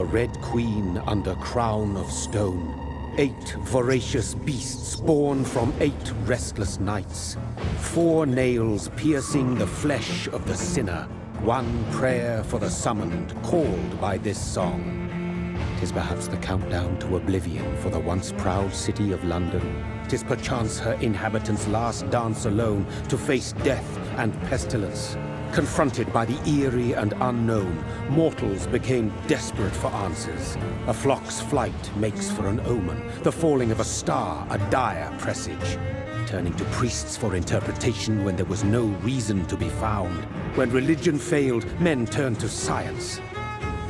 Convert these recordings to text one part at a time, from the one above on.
A red queen under crown of stone. 8 voracious beasts born from 8 restless nights. 4 nails piercing the flesh of the sinner. 1 prayer for the summoned, called by this song. 'Tis perhaps the countdown to oblivion for the once proud city of London. 'Tis perchance her inhabitants' last dance alone to face death and pestilence. Confronted by the eerie and unknown, mortals became desperate for answers. A flock's flight makes for an omen, the falling of a star a dire presage. Turning to priests for interpretation when there was no reason to be found. When religion failed, men turned to science.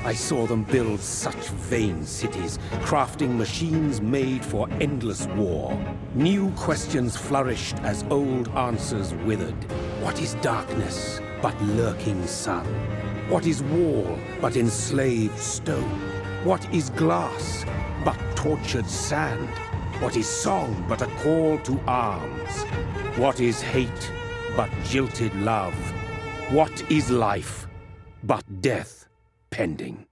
I saw them build such vain cities, crafting machines made for endless war. New questions flourished as old answers withered. What is darkness but lurking sun? What is wall but enslaved stone? What is glass but tortured sand? What is song but a call to arms? What is hate but jilted love? What is life but death pending?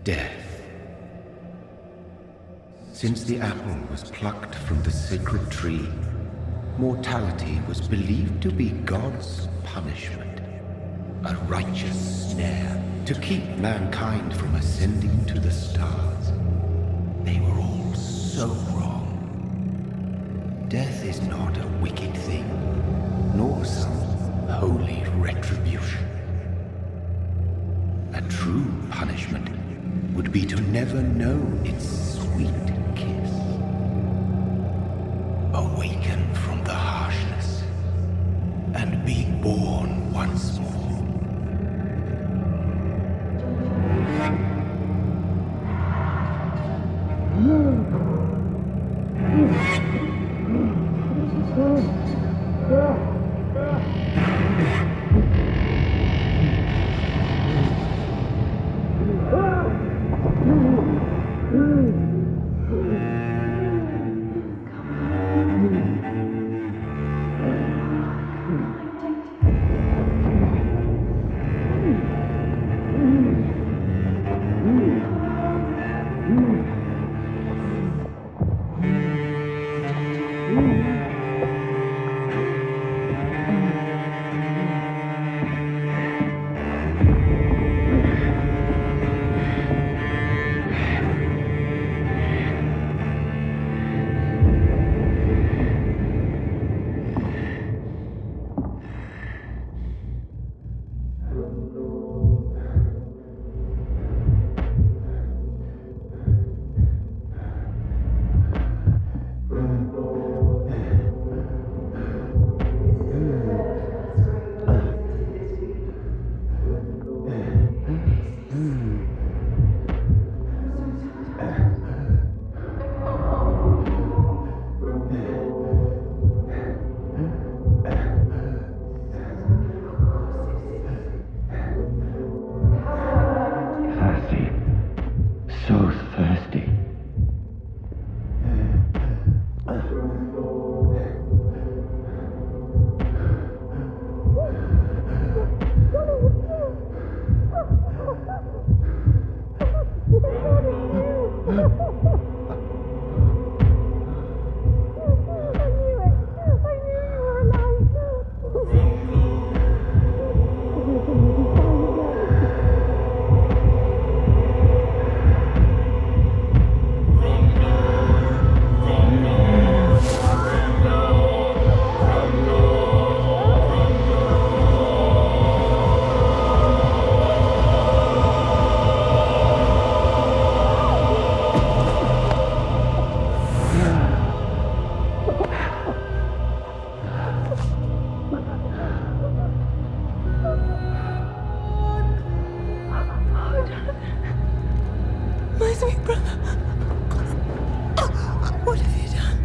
Death. Since the apple was plucked from the sacred tree, mortality was believed to be God's punishment, a righteous snare to keep mankind from ascending to the stars. They were all so wrong. Death is not a wicked thing, nor some holy retribution. A true punishment would be to never know its sweet kiss. Awaken from the harshness and be born once more.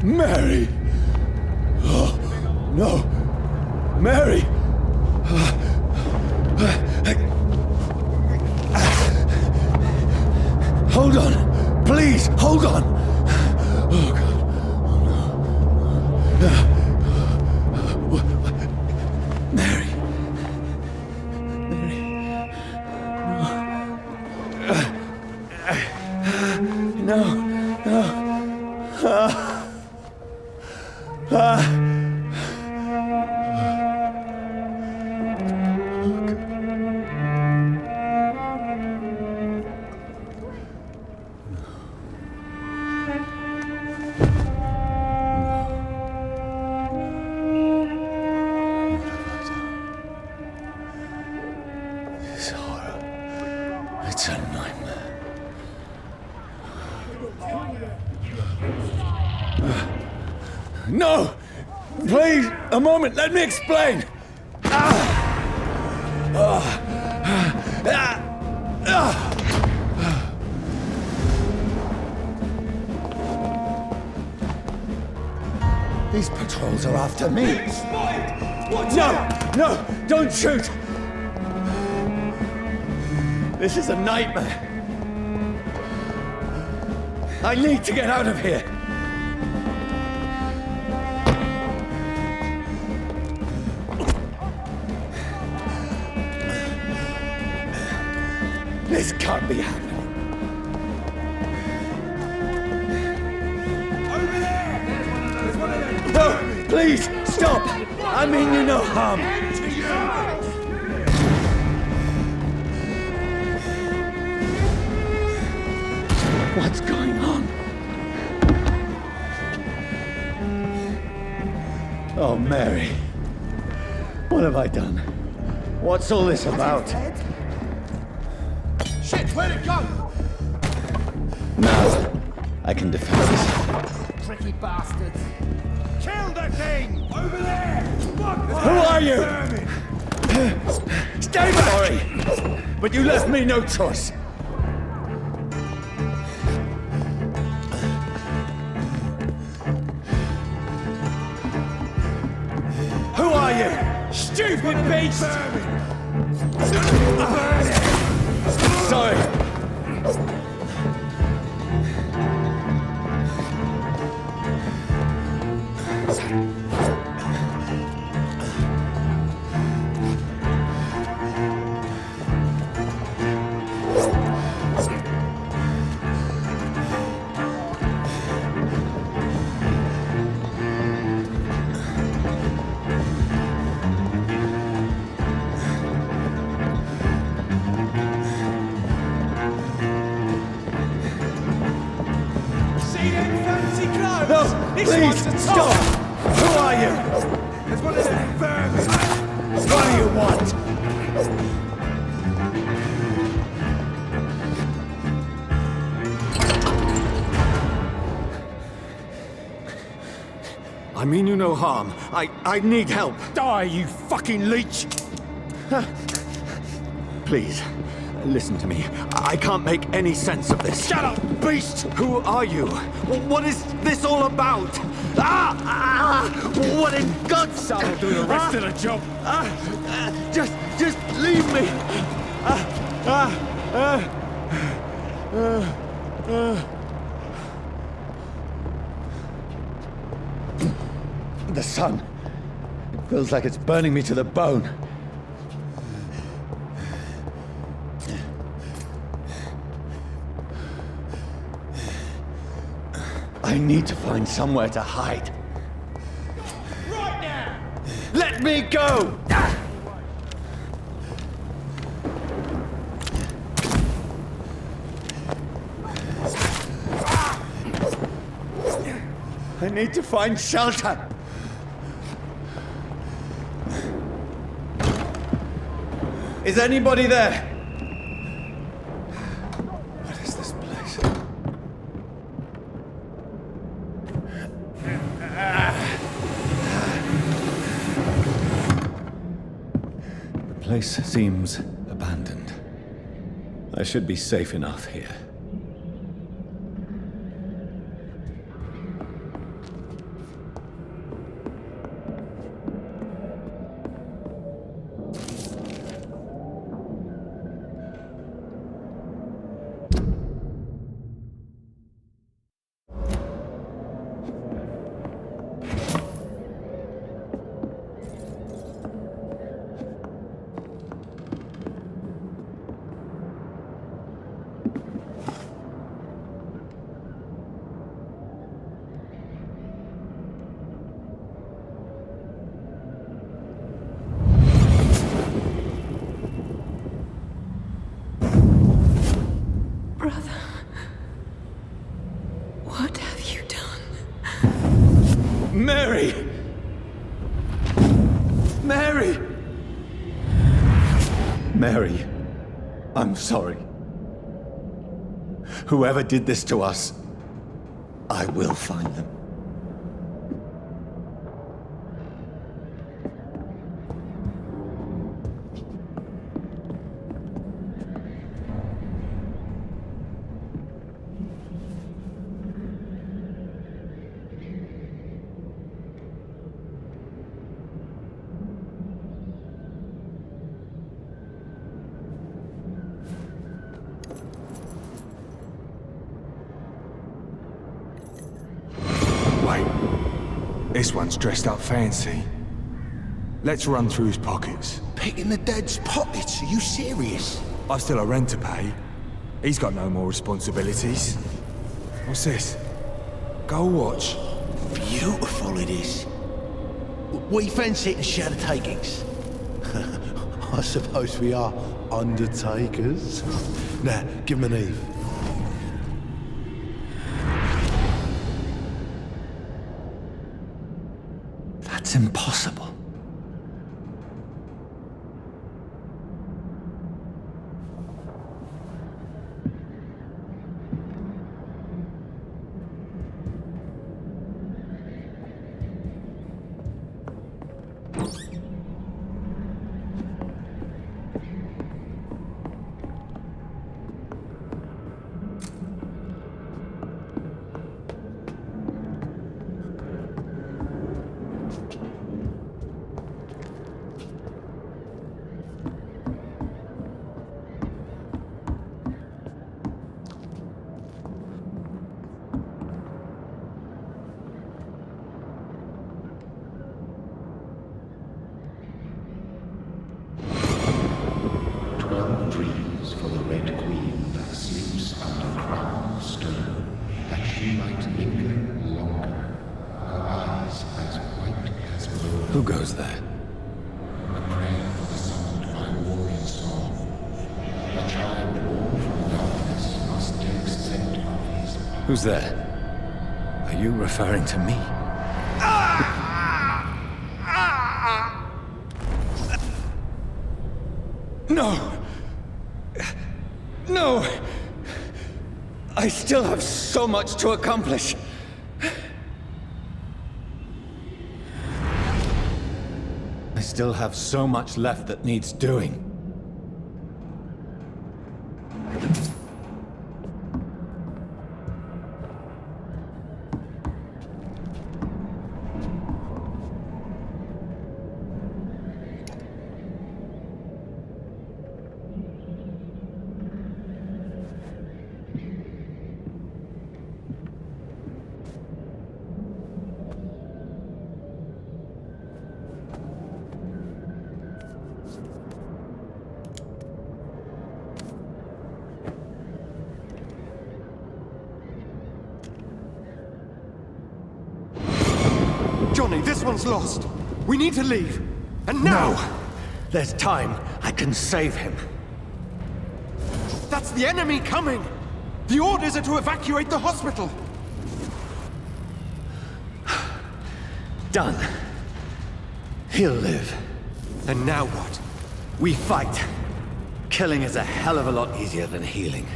Mary! Oh, no! Mary! Hold on! Please, hold on! Oh, God. Oh, no. Mary! It's a nightmare. No! Please, a moment, let me explain! These patrols are after me. No, don't shoot! This is a nightmare. I need to get out of here. This can't be happening. Over there! There's one of them! No, please, stop! I mean you no harm. What's going on? Oh, Mary. What have I done? What's all this about? Shit, where'd it go? Now, I can defend this. Tricky bastards. Kill the thing! Over there! Who are you? Stay back! Sorry, but you left me no choice. Who are you? Stupid beast! Sorry. No, please, stop! Who are you? There's one of them vermin! What do you want? I mean you no harm. I need help. Die, you fucking leech! Please, listen to me. I can't make any sense of this. Shut up, beast! Who are you? What is this all about? What in God's name? I'll do the rest of the job. Just leave me. The sun. It feels like it's burning me to the bone. I need to find somewhere to hide. Right now! Let me go! I need to find shelter. Is anybody there? What is this place? The place seems abandoned. I should be safe enough here. Brother, what have you done? Mary! Mary! Mary, I'm sorry. Whoever did this to us, I will find them. This one's dressed up fancy. Let's run through his pockets. Picking the dead's pockets? Are you serious? I've still a rent to pay. He's got no more responsibilities. What's this? Gold watch. Beautiful it is. We fence it and share the takings. I suppose we are undertakers. Now, give him an Eve. That's impossible. Dreams for the Red Queen that sleeps under crown of stone, that she might linger longer, her eyes as white as wool. Who goes there? A prayer for the summoned by warrior song. A child born from darkness must take scent of his path. Who's there? Are you referring to me? No! No! I still have so much to accomplish. I still have so much left that needs doing. Johnny, this one's lost. We need to leave. And now! No! There's time. I can save him. That's the enemy coming! The orders are to evacuate the hospital! Done. He'll live. And now what? We fight. Killing is a hell of a lot easier than healing.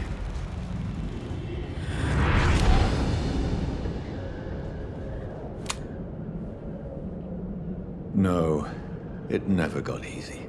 No, it never got easy.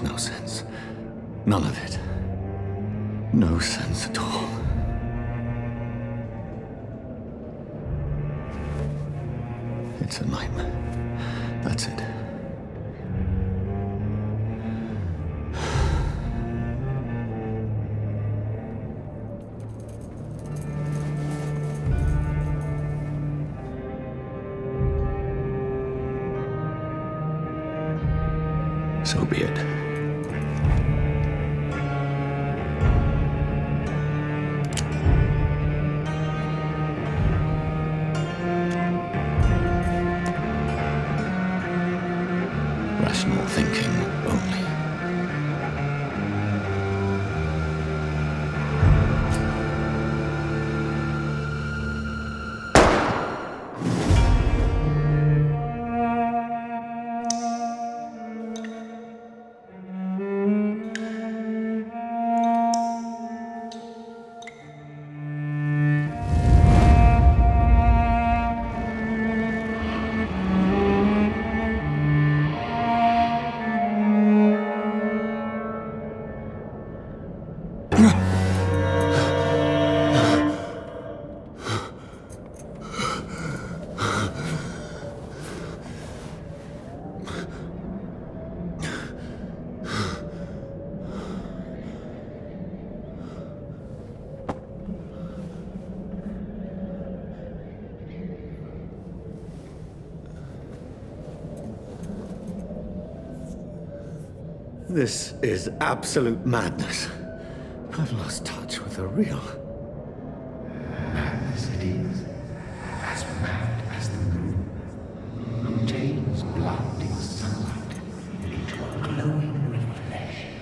makes no sense. None of it. No sense at all. It's a nightmare. That's it. So be it. Rational thinking only. This is absolute madness. I've lost touch with the real. Madness it is, as mad as the moon, who changes blinding sunlight into a glowing reflection.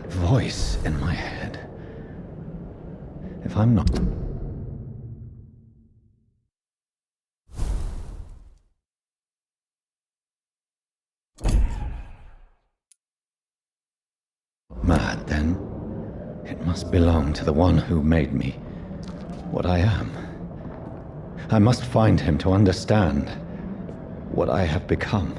Voice in my head. If I'm not... mad, then it must belong to the one who made me what I am. I must find him to understand what I have become.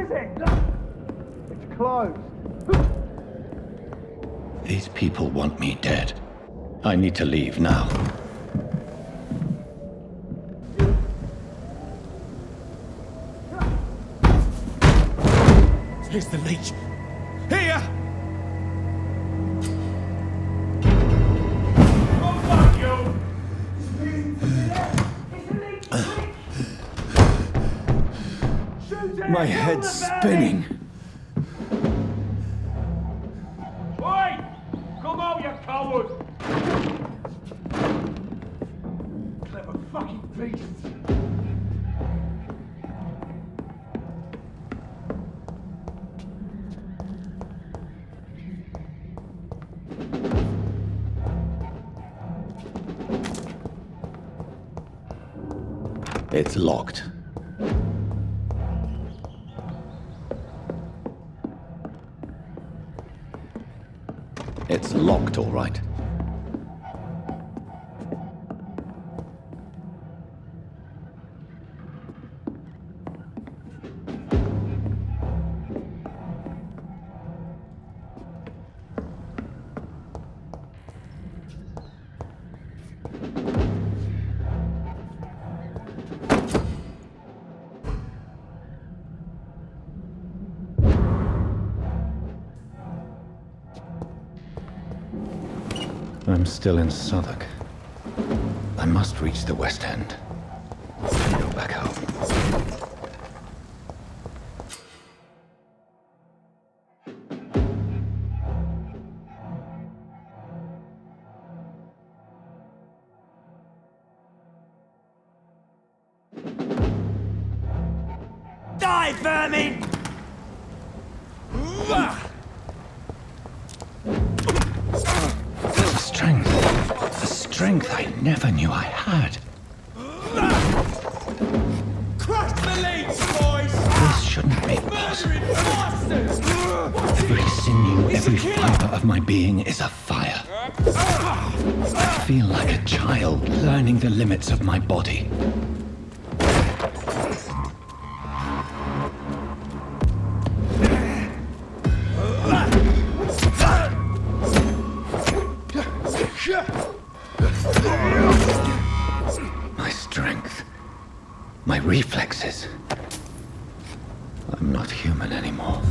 is it? It's closed. These people want me dead. I need to leave now. Here's the leech. Here! Oh, fuck you! My head's spinning. Oi! Come on, you coward! Clever fucking beasts! It's locked. It's locked, all right. I'm still in Southwark. I must reach the West End. Go back home. Die, vermin! A strength I never knew I had. Crush the leech, boys! This shouldn't be possible. Every sinew, every fiber of my being is afire. I feel like a child learning the limits of my body. My strength, my reflexes. I'm not human anymore.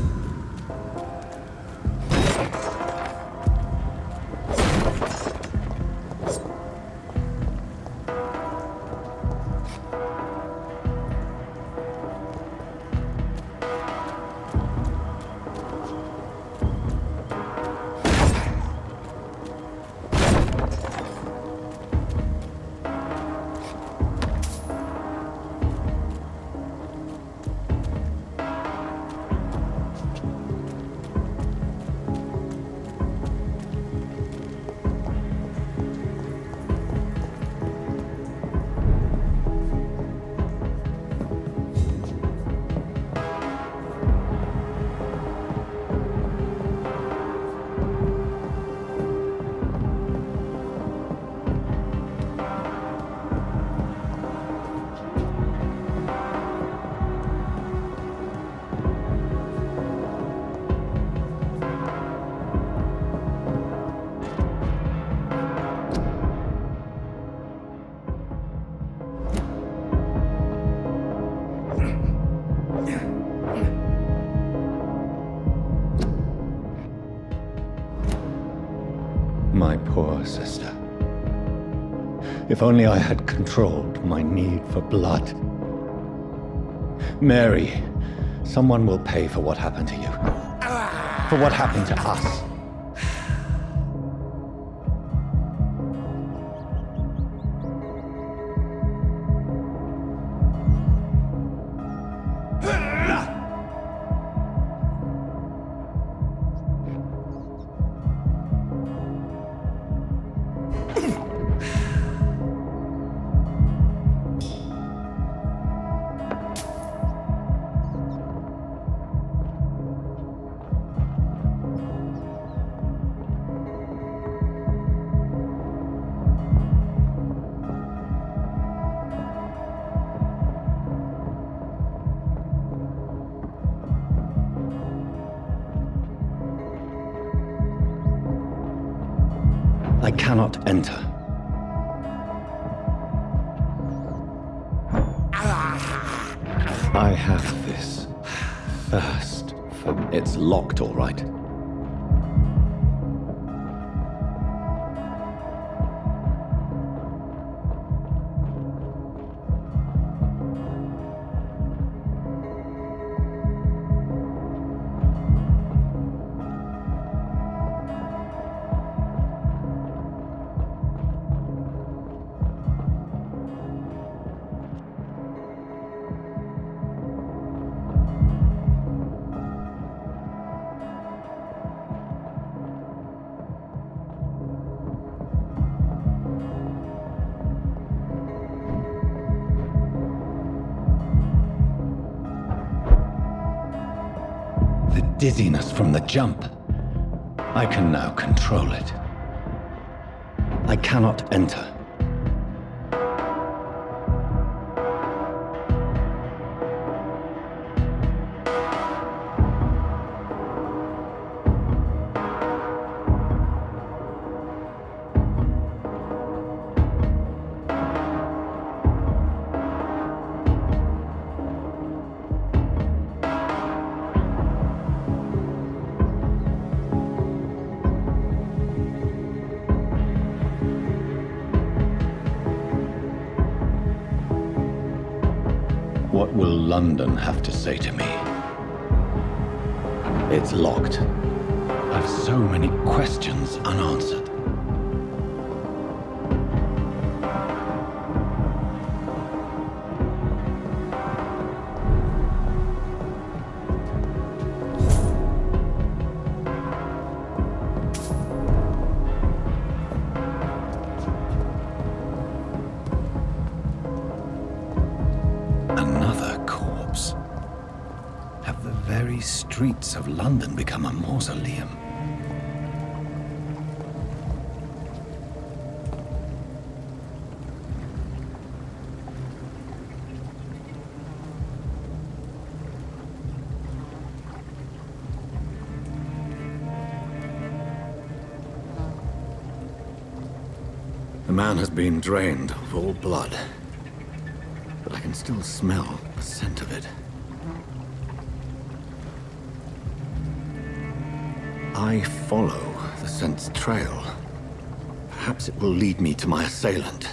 My poor sister. If only I had controlled my need for blood. Mary, someone will pay for what happened to you. For what happened to us. I cannot enter. I have this thirst for... It's locked, all right. Dizziness from the jump. I can now control it. I cannot enter. What will London have to say to me? It's locked. I've so many questions unanswered. Streets of London become a mausoleum. The man has been drained of all blood, but I can still smell the scent of it. I follow the scent's trail. Perhaps it will lead me to my assailant.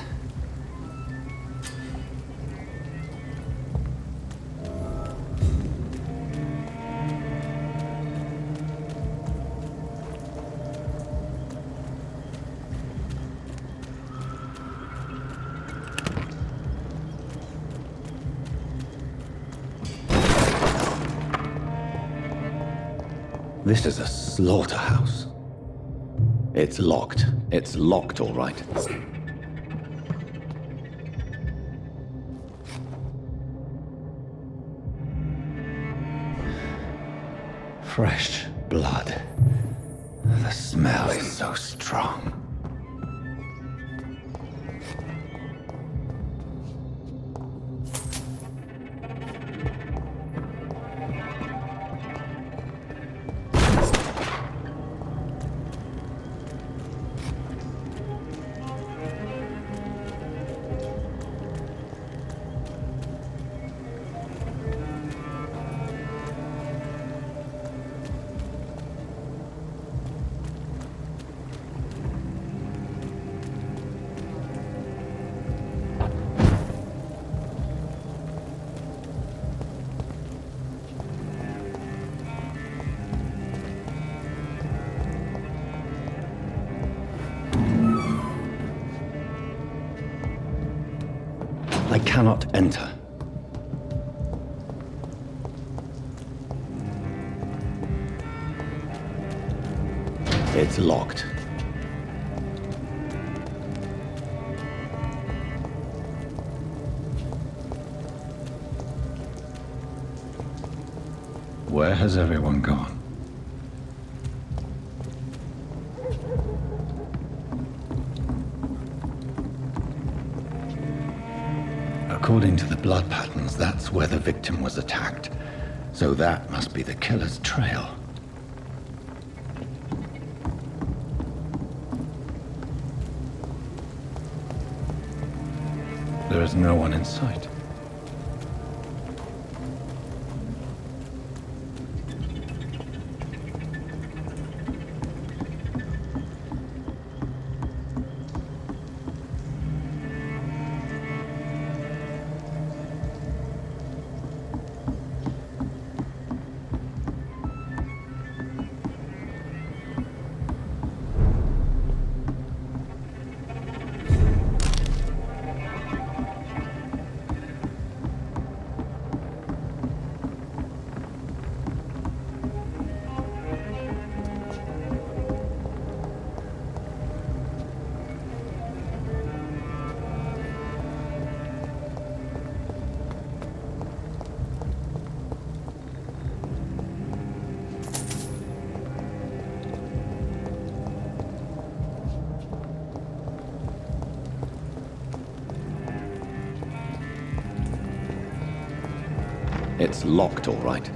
This is a slaughterhouse. It's locked. It's locked, all right. Fresh blood. The smell is so strong. I cannot enter. It's locked. Where has everyone gone? According to the blood patterns, that's where the victim was attacked. So that must be the killer's trail. There is no one in sight. It's locked, all right.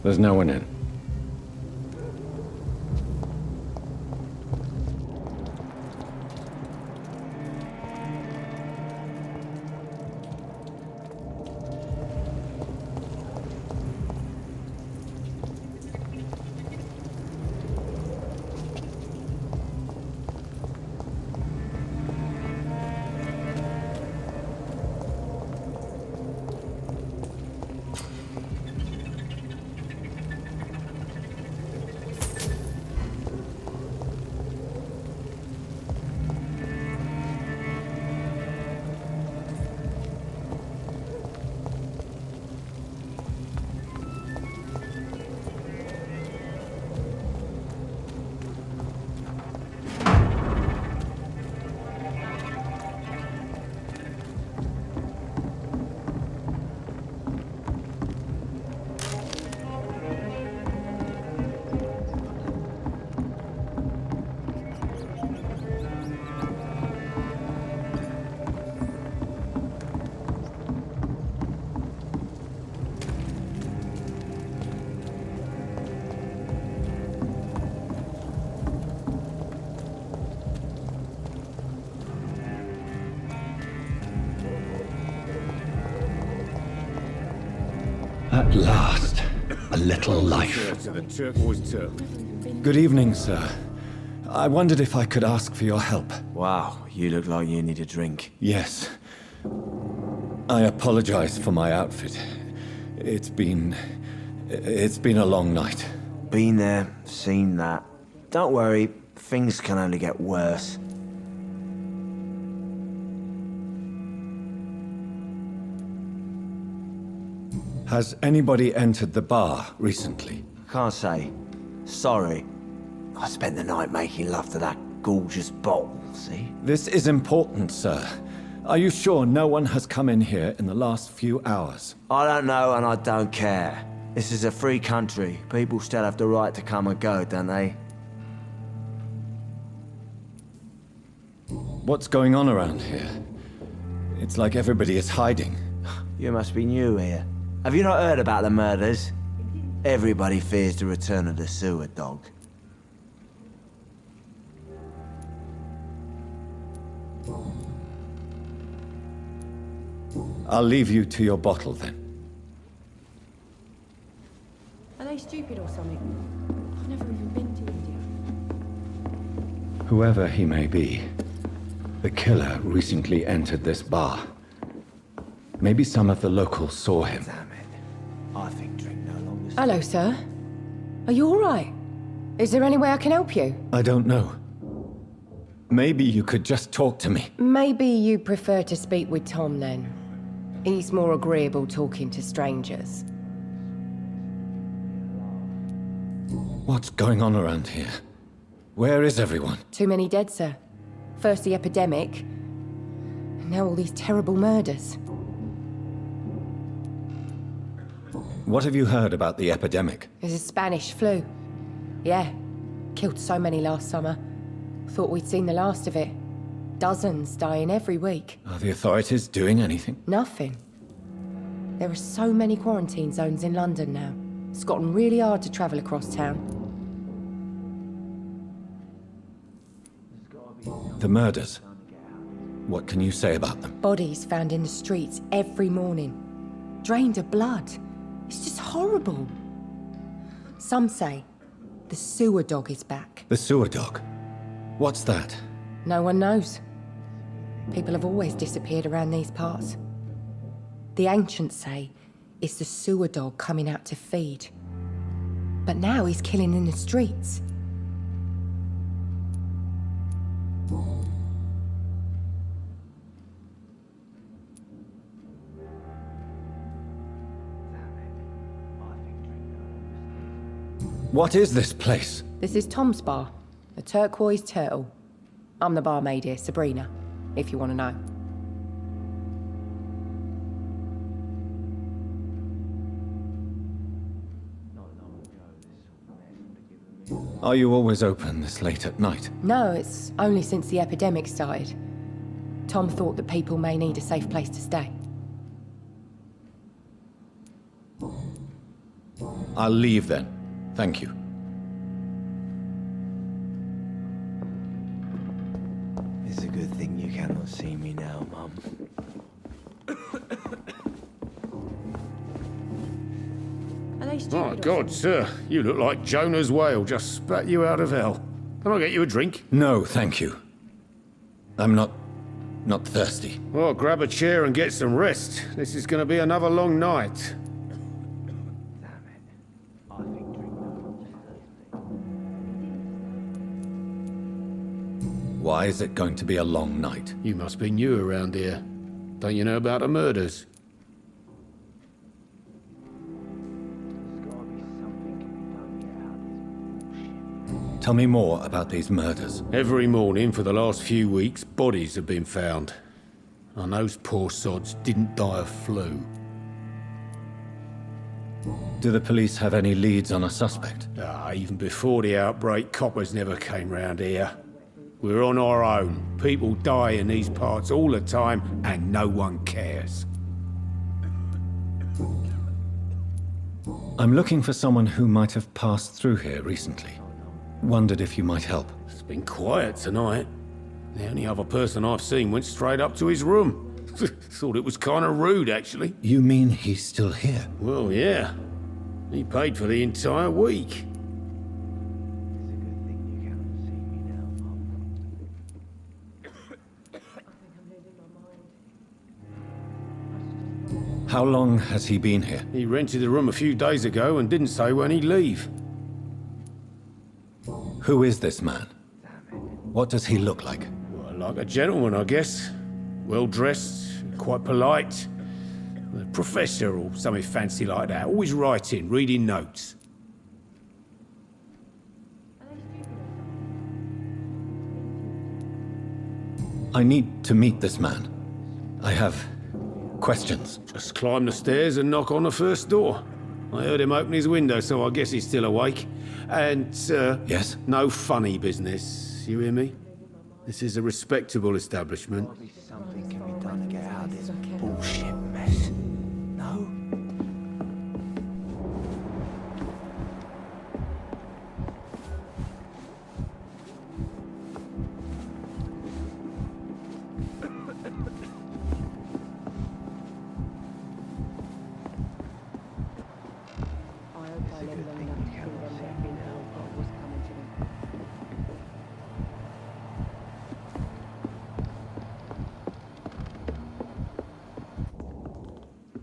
There's no one in. At last, a little life. Good evening, sir. I wondered if I could ask for your help. Wow, you look like you need a drink. Yes. I apologize for my outfit. It's been a long night. Been there, seen that. Don't worry, things can only get worse. Has anybody entered the bar recently? Can't say. Sorry. I spent the night making love to that gorgeous bottle, see? This is important, sir. Are you sure no one has come in here in the last few hours? I don't know and I don't care. This is a free country. People still have the right to come and go, don't they? What's going on around here? It's like everybody is hiding. You must be new here. Have you not heard about the murders? Everybody fears the return of the sewer dog. I'll leave you to your bottle then. Are they stupid or something? I've never even been to India. Whoever he may be, the killer recently entered this bar. Maybe some of the locals saw him. Damn it. I think drink no longer... Hello, sir. Are you all right? Is there any way I can help you? I don't know. Maybe you could just talk to me. Maybe you prefer to speak with Tom, then. He's more agreeable talking to strangers. What's going on around here? Where is everyone? Too many dead, sir. First the epidemic, and now all these terrible murders. What have you heard about the epidemic? It's a Spanish flu. Yeah. Killed so many last summer. Thought we'd seen the last of it. Dozens dying every week. Are the authorities doing anything? Nothing. There are so many quarantine zones in London now. It's gotten really hard to travel across town. The murders. What can you say about them? Bodies found in the streets every morning. Drained of blood. It's just horrible. Some say the sewer dog is back. The sewer dog? What's that? No one knows. People have always disappeared around these parts. The ancients say it's the sewer dog coming out to feed. But now he's killing in the streets. What is this place? This is Tom's bar, the Turquoise Turtle. I'm the barmaid here, Sabrina, if you want to know. Are you always open this late at night? No, it's only since the epidemic started. Tom thought that people may need a safe place to stay. I'll leave then. Thank you. It's a good thing you cannot see me now, Mum. My God, sir, you look like Jonah's whale just spat you out of hell. Can I get you a drink? No, thank you. I'm not thirsty. Well, grab a chair and get some rest. This is going to be another long night. Why is it going to be a long night? You must be new around here. Don't you know about the murders? Tell me more about these murders. Every morning for the last few weeks, bodies have been found. And those poor sods didn't die of flu. Do the police have any leads on a suspect? Even before the outbreak, coppers never came round here. We're on our own. People die in these parts all the time, and no one cares. I'm looking for someone who might have passed through here recently. Wondered if you might help. It's been quiet tonight. The only other person I've seen went straight up to his room. Thought it was kind of rude, actually. You mean he's still here? Well, yeah. He paid for the entire week. How long has he been here? He rented the room a few days ago and didn't say when he'd leave. Who is this man? What does he look like? Well, like a gentleman, I guess. Well-dressed, quite polite. A professor or something fancy like that. Always writing, reading notes. I need to meet this man. I have questions. Just climb the stairs and knock on the first door. I heard him open his window, so I guess he's still awake. And, Yes? no funny business. You hear me? This is a respectable establishment. Something can be done to get out of this bullshit mess. No?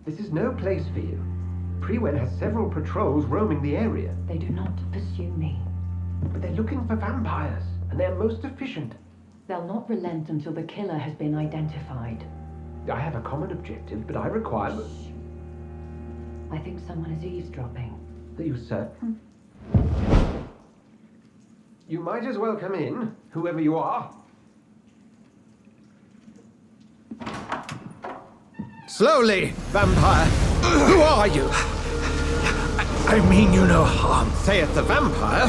This is no place for you. Prewen has several patrols roaming the area, They do not pursue me. but they're looking for vampires, and they're most efficient. They'll not relent until the killer has been identified. I have a common objective, but I require... I think someone is eavesdropping. Are you certain? You might as well come in, whoever you are. Slowly, vampire. Who are you? I mean you no harm. Saith the vampire.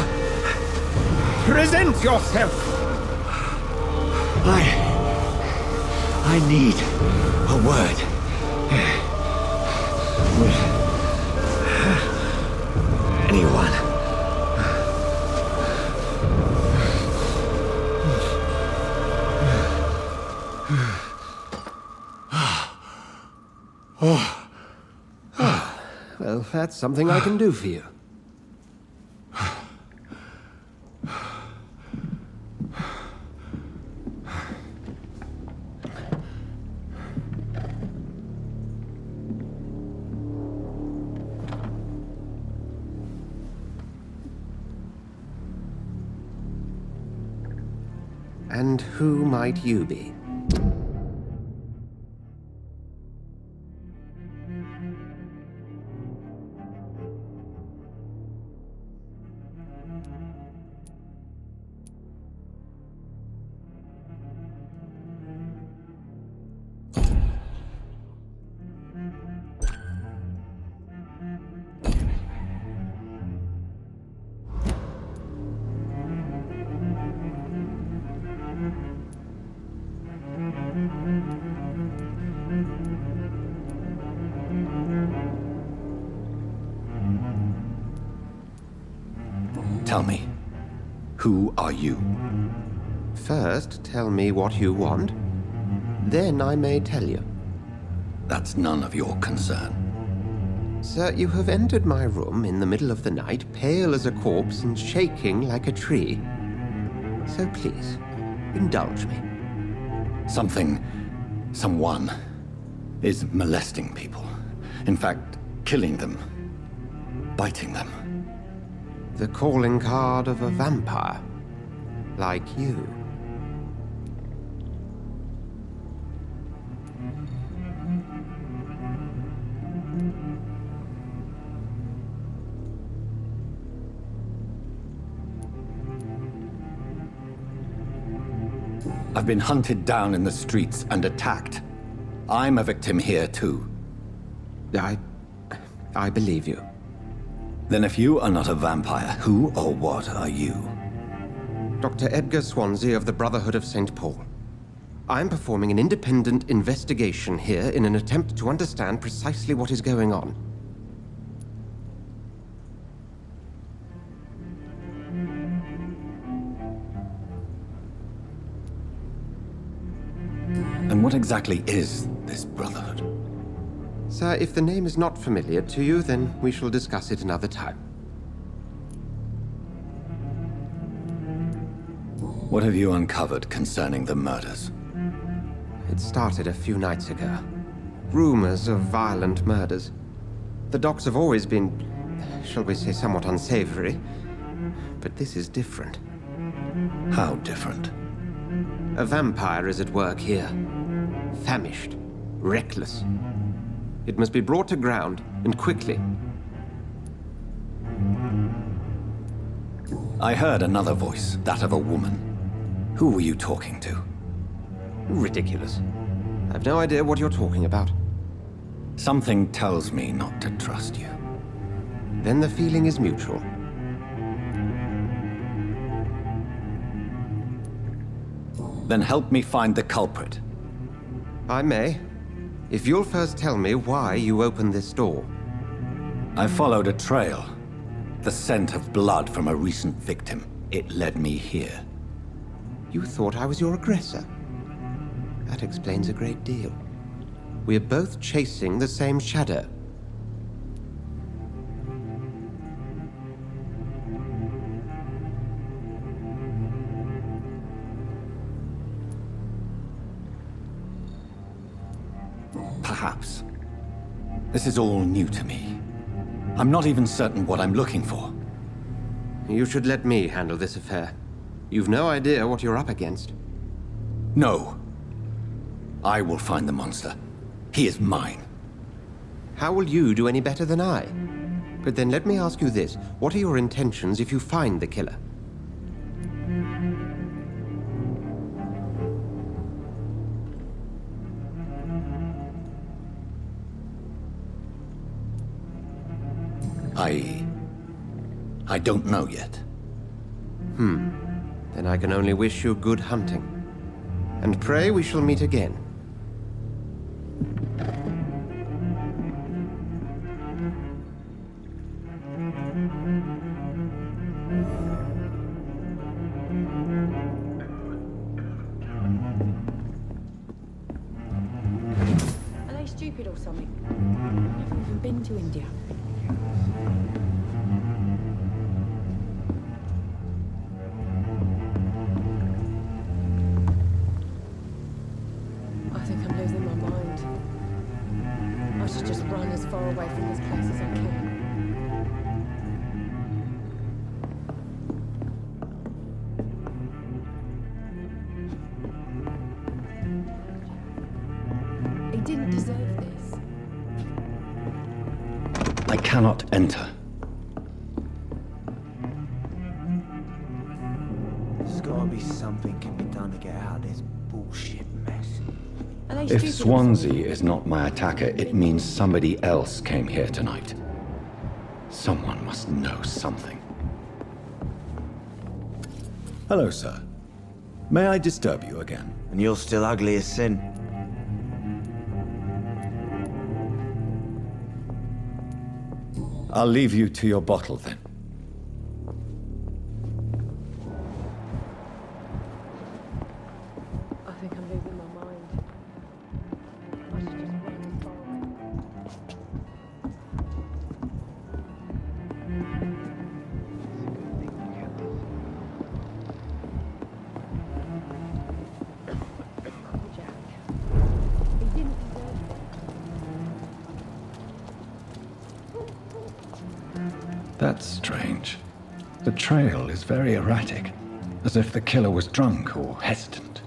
Present yourself! I need a word. With anyone. Well, that's something I can do for you. And who might you be? Tell me, who are you? First, tell me what you want. Then I may tell you. That's none of your concern. Sir, you have entered my room in the middle of the night, pale as a corpse and shaking like a tree. So please, indulge me. Someone is molesting people. In fact, killing them. Biting them. The calling card of a vampire. Like you. I've been hunted down in the streets and attacked. I'm a victim here too. I believe you. Then if you are not a vampire, who or what are you? Dr. Edgar Swansea of the Brotherhood of St. Paul. I'm performing an independent investigation here in an attempt to understand precisely what is going on. And what exactly is this Brotherhood? Sir, if the name is not familiar to you, then we shall discuss it another time. What have you uncovered concerning the murders? It started a few nights ago. Rumors of violent murders. The docks have always been, shall we say, somewhat unsavory. But this is different. How different? A vampire is at work here. Famished. Reckless. It must be brought to ground, and quickly. I heard another voice, that of a woman. Who were you talking to? Ridiculous. I've no idea what you're talking about. Something tells me not to trust you. Then the feeling is mutual. Then help me find the culprit. I may. If you'll first tell me why you opened this door. I followed a trail. The scent of blood from a recent victim. It led me here. You thought I was your aggressor. That explains a great deal. We're both chasing the same shadow. Perhaps. This is all new to me. I'm not even certain what I'm looking for. You should let me handle this affair. You've no idea what you're up against. No. I will find the monster. He is mine. How will you do any better than I? But then let me ask you this. What are your intentions if you find the killer? I I don't know yet. Then I can only wish you good hunting. And pray we shall meet again. Are they stupid or something? I've never even been to India. I think I'm losing my mind. I should just run as far away from this place as I can. He didn't deserve this. I cannot enter. There's gotta be something can be done to get out of this bullshit mess. Are they If stupid or something? Swansea is not my attacker, it means somebody else came here tonight. Someone must know something. Hello, sir. May I disturb you again? And you're still ugly as sin. I'll leave you to your bottle then. I think I'm losing my mind. I should just run as far away. Jack. He didn't deserve this. That's strange. The trail is very erratic, as if the killer was drunk or hesitant.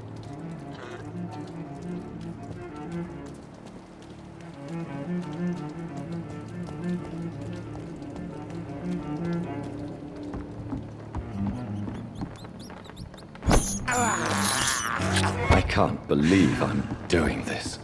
I can't believe I'm doing this.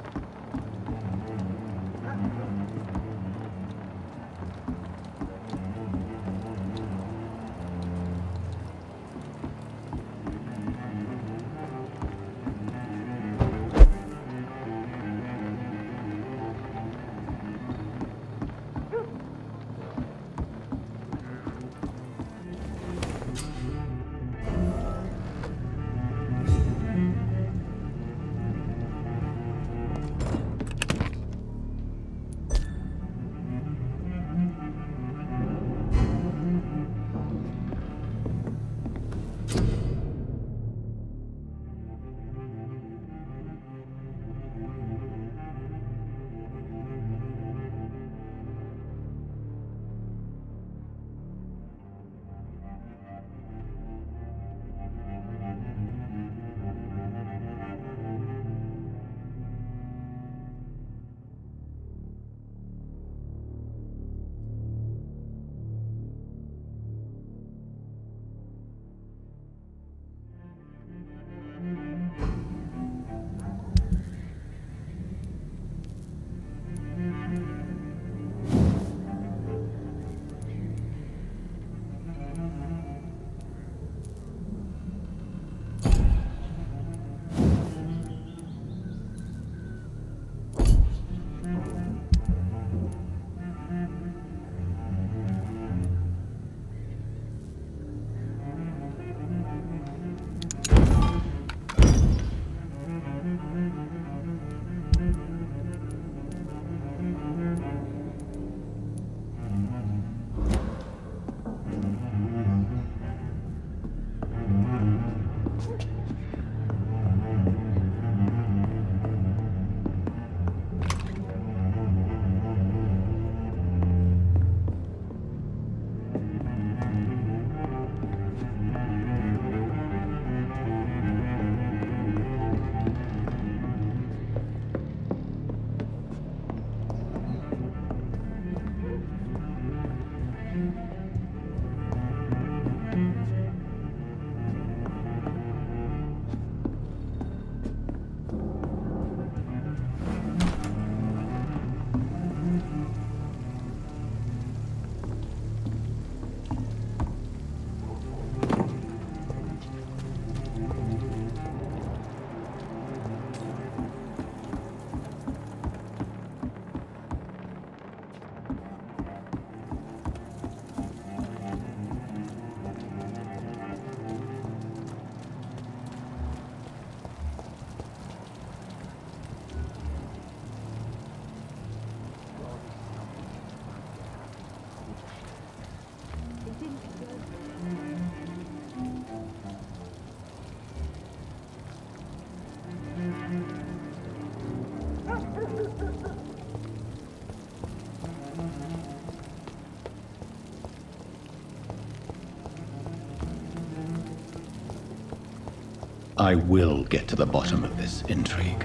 I will get to the bottom of this intrigue.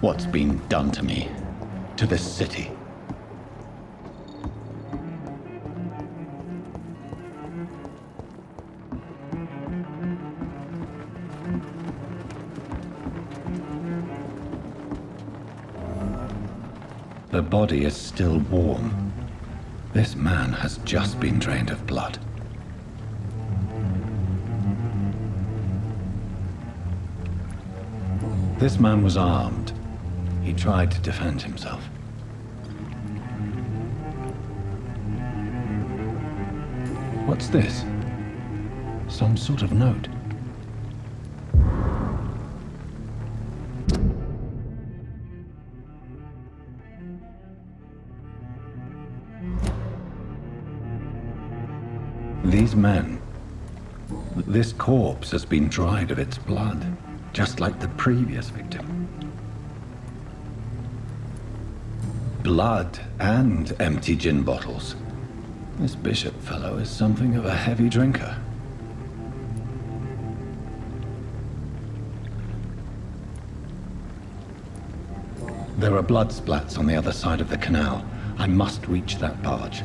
What's been done to me, to this city. The body is still warm. This man has just been drained of blood. This man was armed. He tried to defend himself. What's this? Some sort of note. These men, this corpse has been dried of its blood, just like the previous victim. Blood and empty gin bottles. This bishop fellow is something of a heavy drinker. There are blood splats on the other side of the canal. I must reach that barge.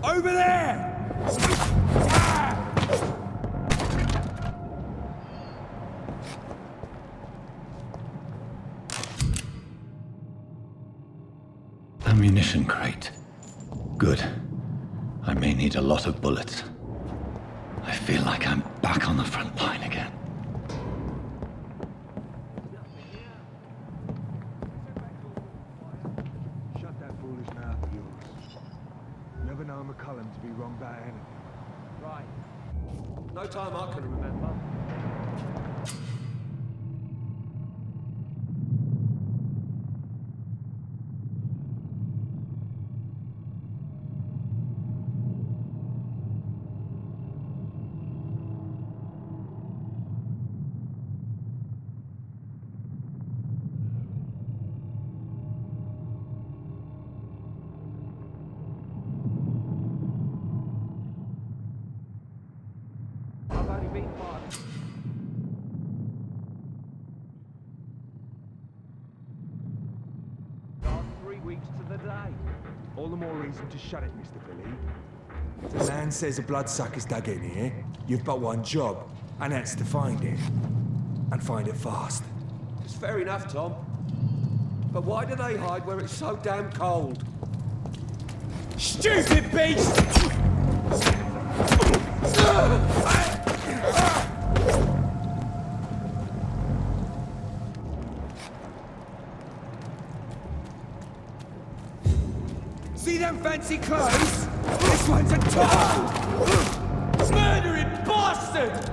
Over there! Ammunition crate. Good. I may need a lot of bullets. I feel like I'm back on the front line again. Shut that foolish mouth of yours. Never known McCullum to be wrong about anything. Right. No time I can remember. I've only been 5. Last 3 weeks to the day. All the more reason to shut it, Mr. Billy. If the man says a bloodsucker's dug in here, you've but one job, and that's to find it. And find it fast. It's fair enough, Tom. But why do they hide where it's so damn cold? Stupid beast! See them fancy clothes? This one's a top! Murdering bastard!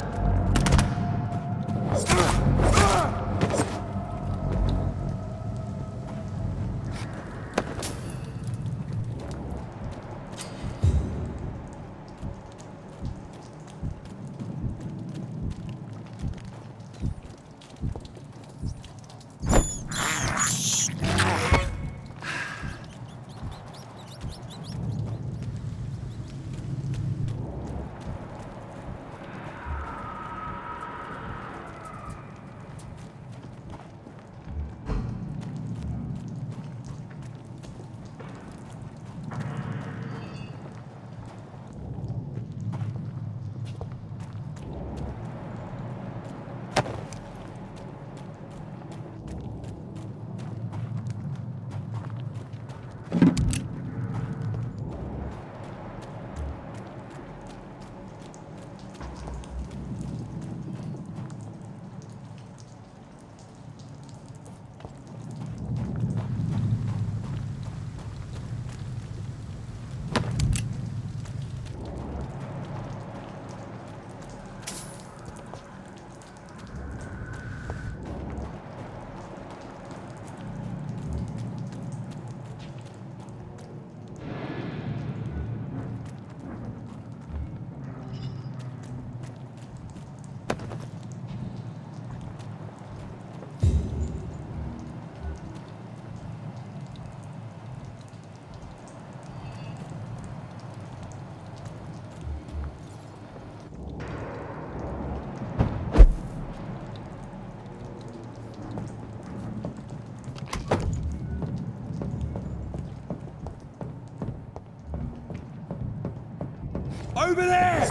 Over there!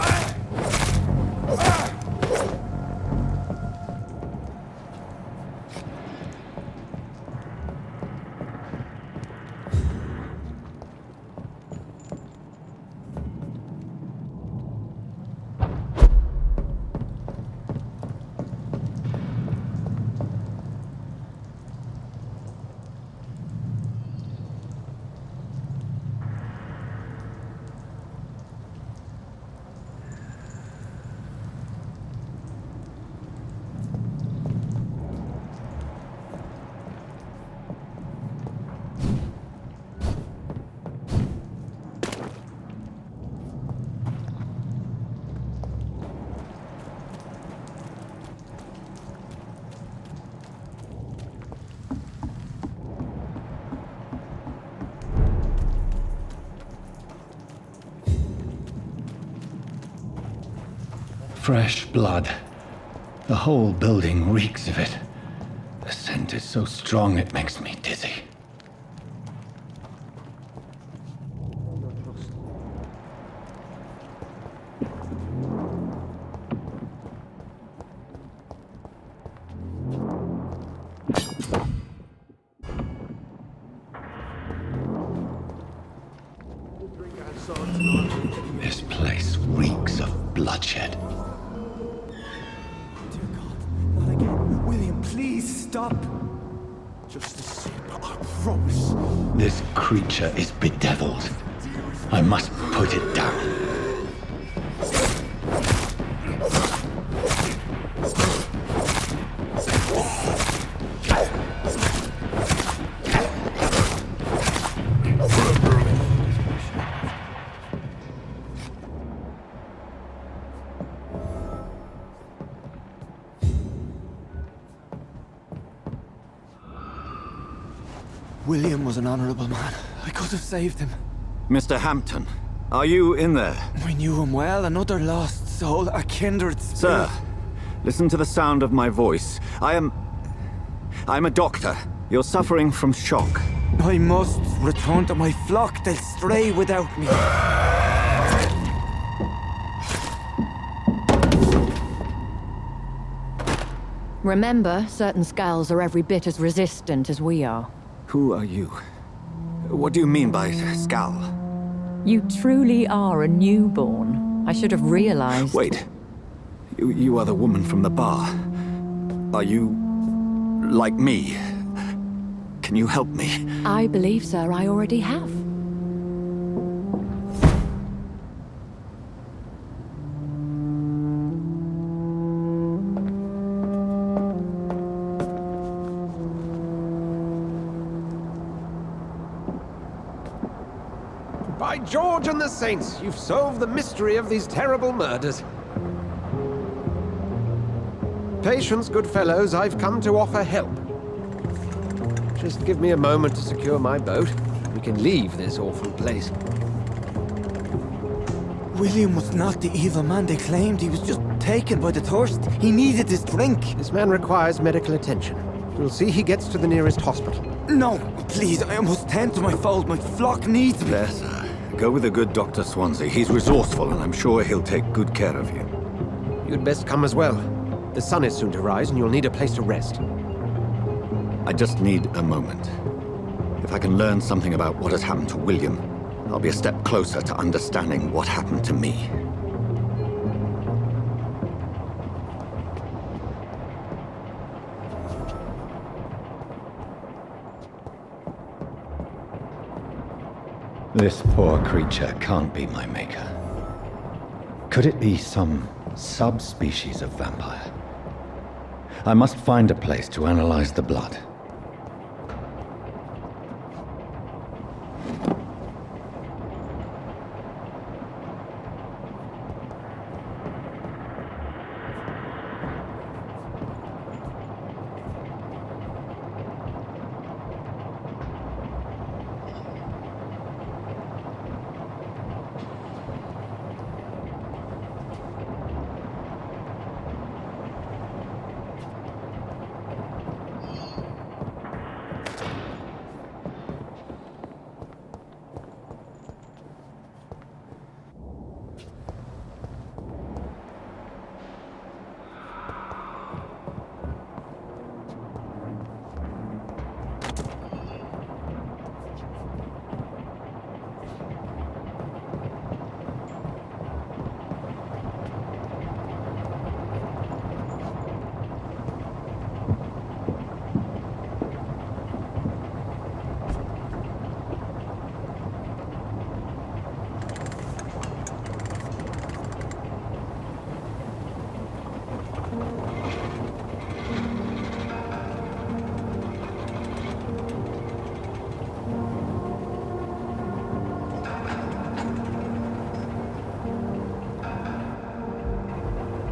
Fresh blood. The whole building reeks of it. The scent is so strong it makes me dizzy. This place reeks of bloodshed. Not again. William, please stop. Just a sip, I promise. This creature is bedeviled. I must put it down. William was an honorable man. I could have saved him. Mr. Hampton, are you in there? I knew him well, another lost soul, a kindred spirit. Sir, listen to the sound of my voice. I'm a doctor. You're suffering from shock. I must return to my flock. They'll stray without me. Remember, certain skulls are every bit as resistant as we are. Who are you? What do you mean by skull? You truly are a newborn. I should have realized. Wait. You are the woman from the bar. Are you like me? Can you help me? I believe, sir, I already have. By George and the Saints, you've solved the mystery of these terrible murders. Patience, good fellows, I've come to offer help. Just give me a moment to secure my boat. We can leave this awful place. William was not the evil man they claimed. He was just taken by the thirst. He needed this drink. This man requires medical attention. We'll see he gets to the nearest hospital. No, please, I must tend to my fold. My flock needs me. There, sir. Go with the good Dr. Swansea. He's resourceful, and I'm sure he'll take good care of you. You'd best come as well. The sun is soon to rise, and you'll need a place to rest. I just need a moment. If I can learn something about what has happened to William, I'll be a step closer to understanding what happened to me. This poor creature can't be my maker. Could it be some subspecies of vampire? I must find a place to analyze the blood.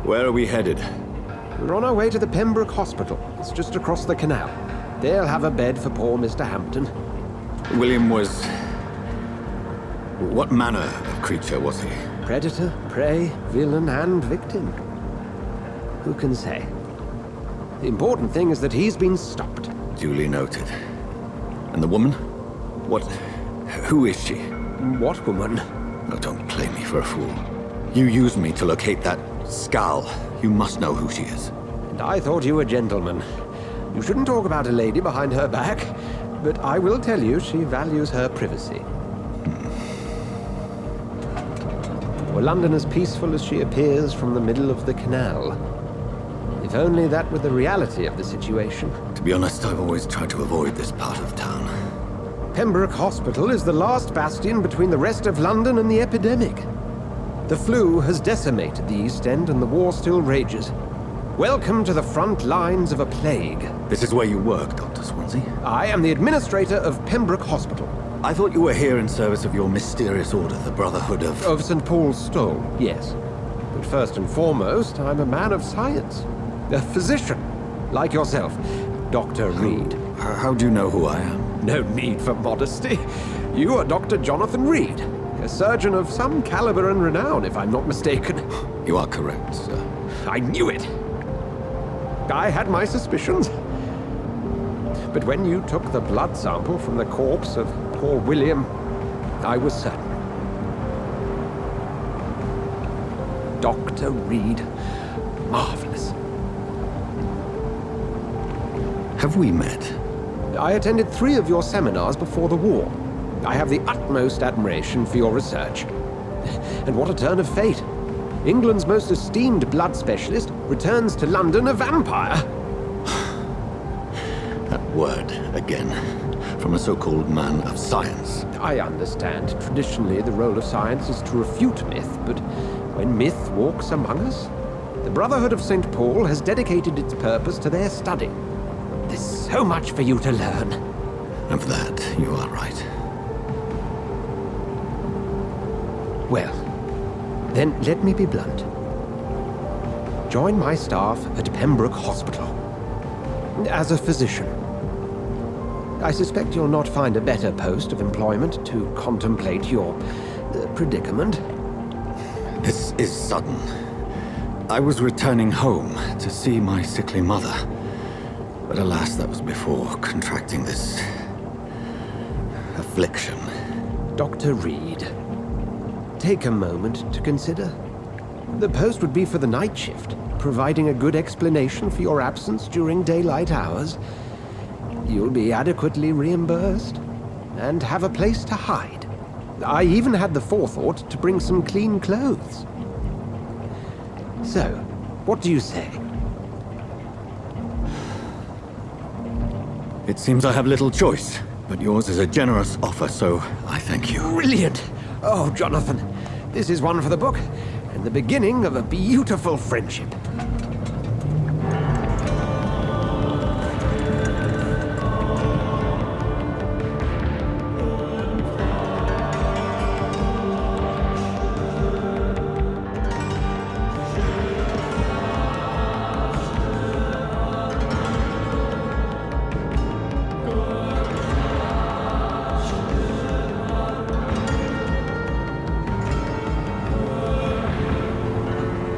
Where are we headed? We're on our way to the Pembroke Hospital. It's just across the canal. They'll have a bed for poor Mr. Hampton. William was... What manner of creature was he? Predator, prey, villain, and victim. Who can say? The important thing is that he's been stopped. Duly noted. And the woman? What... who is she? What woman? Oh, don't play me for a fool. You used me to locate that skull. You must know who she is. And I thought you a gentleman. You shouldn't talk about a lady behind her back, but I will tell you she values her privacy. Were London as peaceful as she appears from the middle of the canal? If only that were the reality of the situation. To be honest, I've always tried to avoid this part of town. Pembroke Hospital is the last bastion between the rest of London and the epidemic. The flu has decimated the East End and the war still rages. Welcome to the front lines of a plague. This is where you work, Dr. Swansea? I am the administrator of Pembroke Hospital. I thought you were here in service of your mysterious order, the Brotherhood of... Of St. Paul's Stole, yes. But first and foremost, I'm a man of science. A physician, like yourself, Dr. Reed. How do you know who I am? No need for modesty. You are Dr. Jonathan Reed, a surgeon of some caliber and renown, if I'm not mistaken. You are correct, sir. I knew it. I had my suspicions. But when you took the blood sample from the corpse of poor William, I was certain. Dr. Reed. Marvelous. Have we met? I attended 3 of your seminars before the war. I have the utmost admiration for your research. And what a turn of fate. England's most esteemed blood specialist returns to London a vampire. That word, again, from a so-called man of science. I understand. Traditionally, the role of science is to refute myth, but when myth walks among us, the Brotherhood of St. Paul has dedicated its purpose to their study. There's so much for you to learn. Of that, you are right. Well, then let me be blunt. Join my staff at Pembroke Hospital. As a physician. I suspect you'll not find a better post of employment to contemplate your predicament. This is sudden. I was returning home to see my sickly mother. But alas, that was before contracting this... affliction. Dr. Reed, take a moment to consider. The post would be for the night shift, providing a good explanation for your absence during daylight hours. You'll be adequately reimbursed, and have a place to hide. I even had the forethought to bring some clean clothes. So, what do you say? It seems I have little choice, but yours is a generous offer, so I thank you. Brilliant! Oh, Jonathan, this is one for the book, and the beginning of a beautiful friendship.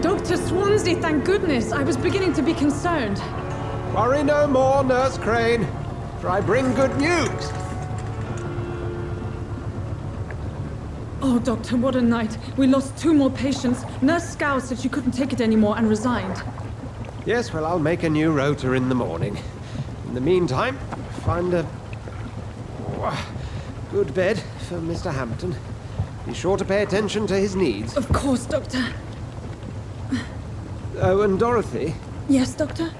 Dr. Swansea, thank goodness. I was beginning to be concerned. Worry no more, Nurse Crane, for I bring good news. Oh, Doctor, what a night. We lost 2 more patients. Nurse Scow said she couldn't take it anymore and resigned. Yes, well, I'll make a new rota in the morning. In the meantime, find a good bed for Mr. Hampton. Be sure to pay attention to his needs. Of course, Doctor. Oh, and Dorothy? Yes, Doctor?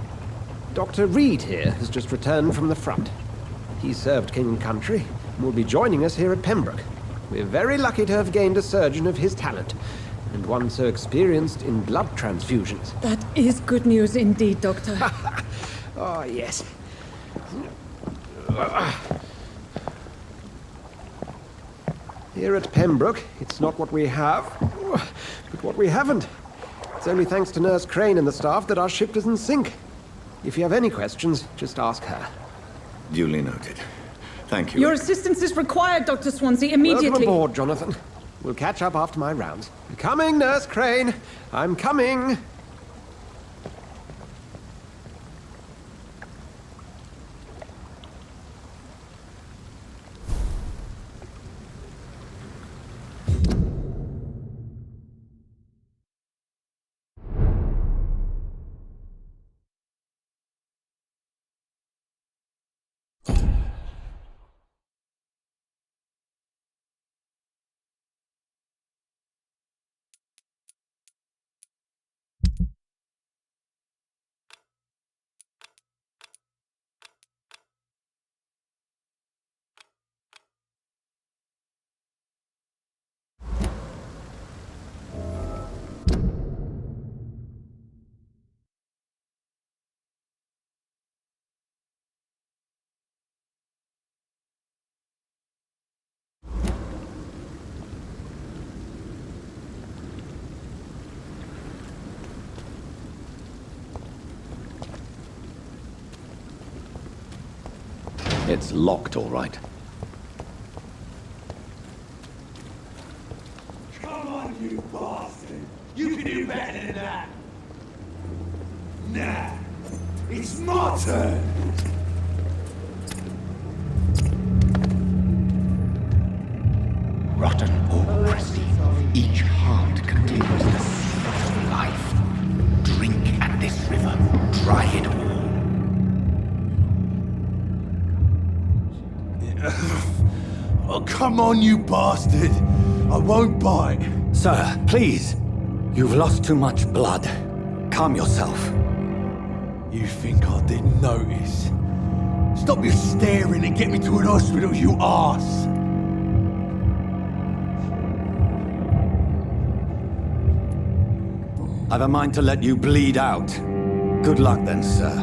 Dr. Reed here has just returned from the front. He served King and Country and will be joining us here at Pembroke. We're very lucky to have gained a surgeon of his talent, and one so experienced in blood transfusions. That is good news indeed, Doctor. Oh, yes. Here at Pembroke, it's not what we have, but what we haven't. It's only thanks to Nurse Crane and the staff that our ship doesn't sink. If you have any questions, just ask her. Duly noted. Thank you. Your assistance is required, Dr. Swansea, immediately. Welcome aboard, Jonathan. We'll catch up after my rounds. I'm coming, Nurse Crane. I'm coming. It's locked, all right. Come on, you bastard! You can do better than that! Nah, it's my turn! Rotten or crusty, each heart contains the seed of life. Drink at this river, dry it all. Oh, come on, you bastard! I won't bite! Sir, please. You've lost too much blood. Calm yourself. You think I didn't notice? Stop your staring and get me to an hospital, you arse! I've a mind to let you bleed out. Good luck then, sir.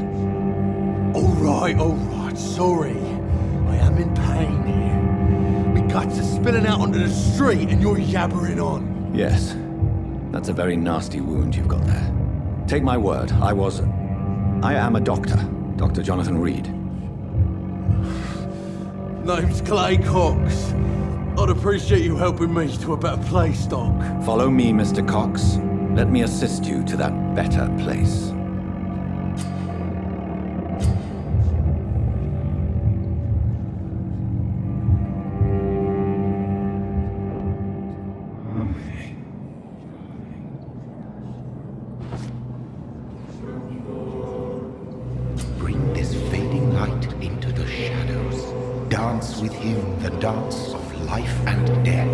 Alright, sorry. I am in pain here. Me guts are spilling out onto the street and you're yabbering on. Yes. That's a very nasty wound you've got there. Take my word, I am a doctor. Dr. Jonathan Reed. Name's Clay Cox. I'd appreciate you helping me to a better place, Doc. Follow me, Mr. Cox. Let me assist you to that better place. Bring this fading light into the shadows. Dance with him the dance of life and death.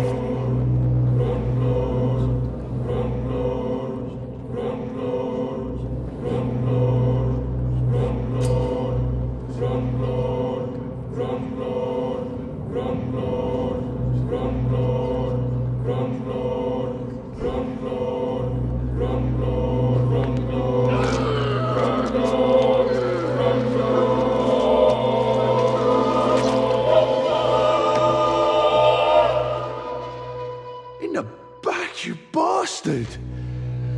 In the back, you bastard!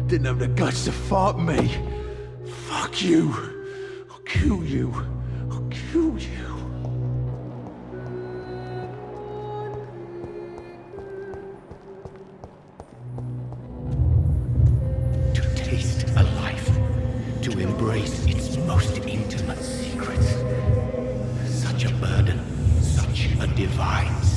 Didn't have the guts to fuck me. Fuck you. I'll kill you. I'll kill you. To taste a life, to embrace its most intimate secrets. Such a burden, such a divine sin.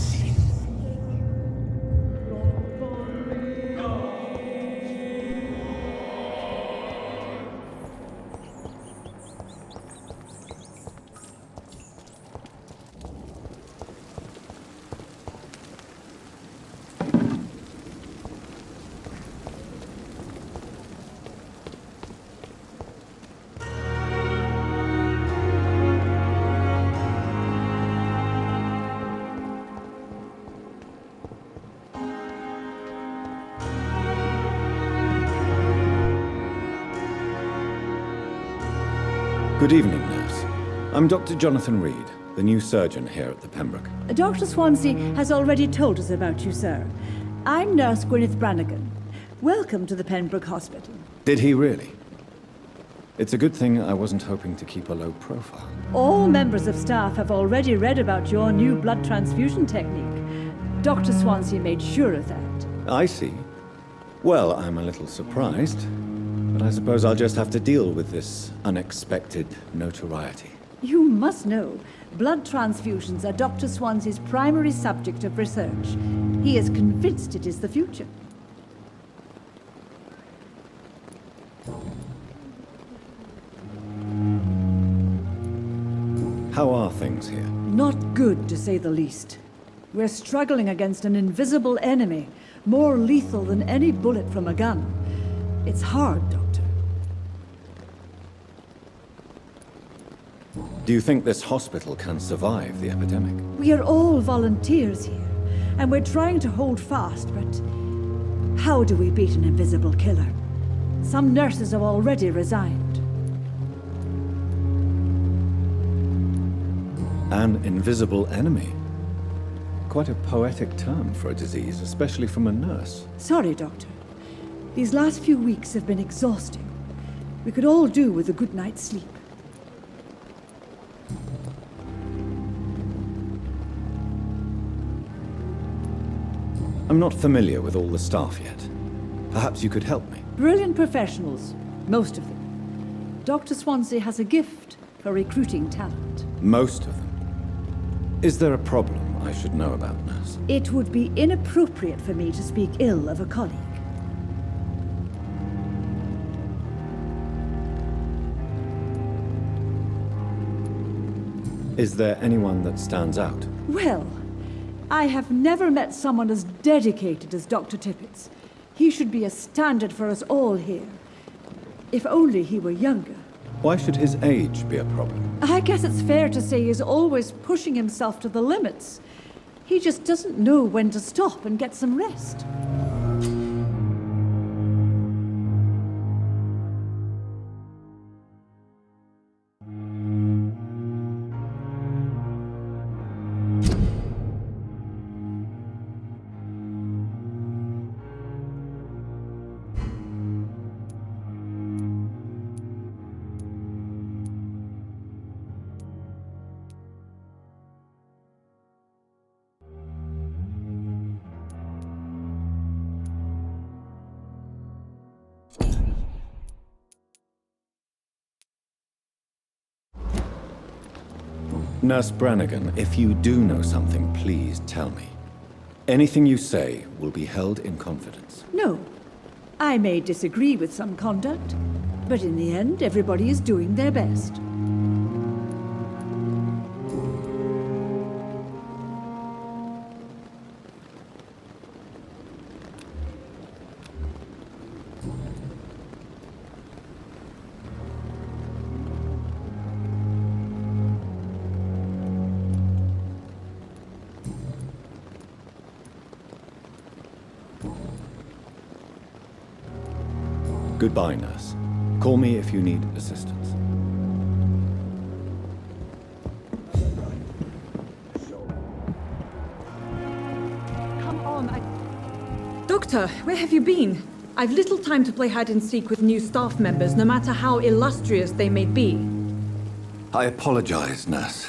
Good evening, nurse. I'm Dr. Jonathan Reed, the new surgeon here at the Pembroke. Dr. Swansea has already told us about you, sir. I'm Nurse Gwyneth Brannigan. Welcome to the Pembroke Hospital. Did he really? It's a good thing I wasn't hoping to keep a low profile. All members of staff have already read about your new blood transfusion technique. Dr. Swansea made sure of that. I see. Well, I'm a little surprised, but I suppose I'll just have to deal with this unexpected notoriety. You must know, blood transfusions are Dr. Swansea's primary subject of research. He is convinced it is the future. How are things here? Not good, to say the least. We're struggling against an invisible enemy, more lethal than any bullet from a gun. It's hard, Doctor. Do you think this hospital can survive the epidemic? We are all volunteers here, and we're trying to hold fast, but how do we beat an invisible killer? Some nurses have already resigned. An invisible enemy? Quite a poetic term for a disease, especially from a nurse. Sorry, Doctor. These last few weeks have been exhausting. We could all do with a good night's sleep. I'm not familiar with all the staff yet. Perhaps you could help me. Brilliant professionals, most of them. Dr. Swansea has a gift for recruiting talent. Most of them? Is there a problem I should know about, nurse? It would be inappropriate for me to speak ill of a colleague. Is there anyone that stands out? Well, I have never met someone as dedicated as Dr. Tippett's. He should be a standard for us all here. If only he were younger. Why should his age be a problem? I guess it's fair to say he's always pushing himself to the limits. He just doesn't know when to stop and get some rest. Nurse Brannigan, if you do know something, please tell me. Anything you say will be held in confidence. No. I may disagree with some conduct, but in the end, everybody is doing their best. Goodbye, nurse. Call me if you need assistance. Come on, Doctor, where have you been? I've little time to play hide and seek with new staff members, no matter how illustrious they may be. I apologize, nurse.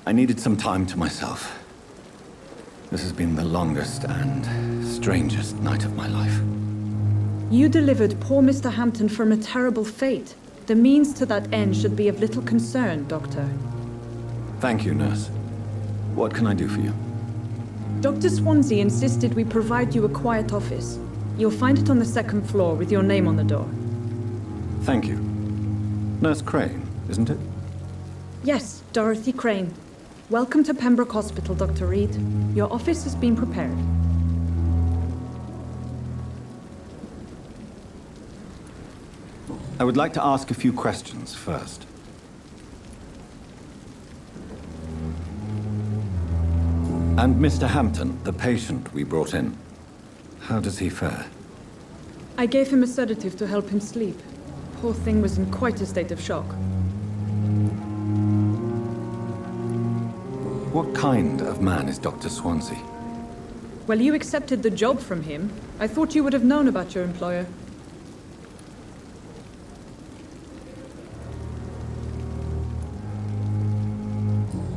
I needed some time to myself. This has been the longest and strangest night of my life. You delivered poor Mr. Hampton from a terrible fate. The means to that end should be of little concern, Doctor. Thank you, nurse. What can I do for you? Dr. Swansea insisted we provide you a quiet office. You'll find it on the second floor with your name on the door. Thank you. Nurse Crane, isn't it? Yes, Dorothy Crane. Welcome to Pembroke Hospital, Dr. Reed. Your office has been prepared. I would like to ask a few questions first. And Mr. Hampton, the patient we brought in, how does he fare? I gave him a sedative to help him sleep. Poor thing was in quite a state of shock. What kind of man is Dr. Swansea? Well, you accepted the job from him. I thought you would have known about your employer.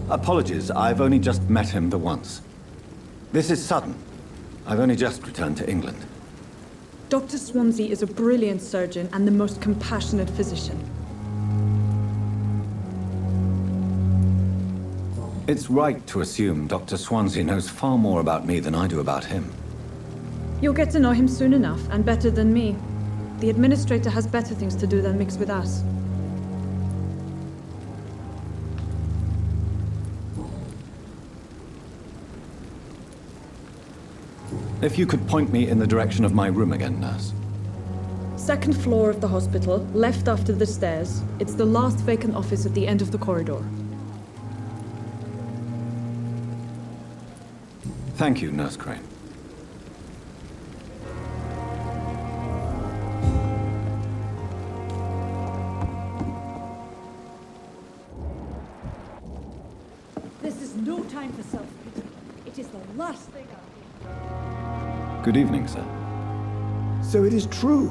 Apologies, I've only just met him the once. This is Sudden. I've only just returned to England. Dr. Swansea is a brilliant surgeon and the most compassionate physician. It's right to assume Dr. Swansea knows far more about me than I do about him. You'll get to know him soon enough, and better than me. The administrator has better things to do than mix with us. If you could point me in the direction of my room again, nurse. Second floor of the hospital, left after the stairs. It's the last vacant office at the end of the corridor. Thank you, Nurse Crane. This is no time for self-pity. It is the last thing I... Good evening, sir. So it is true.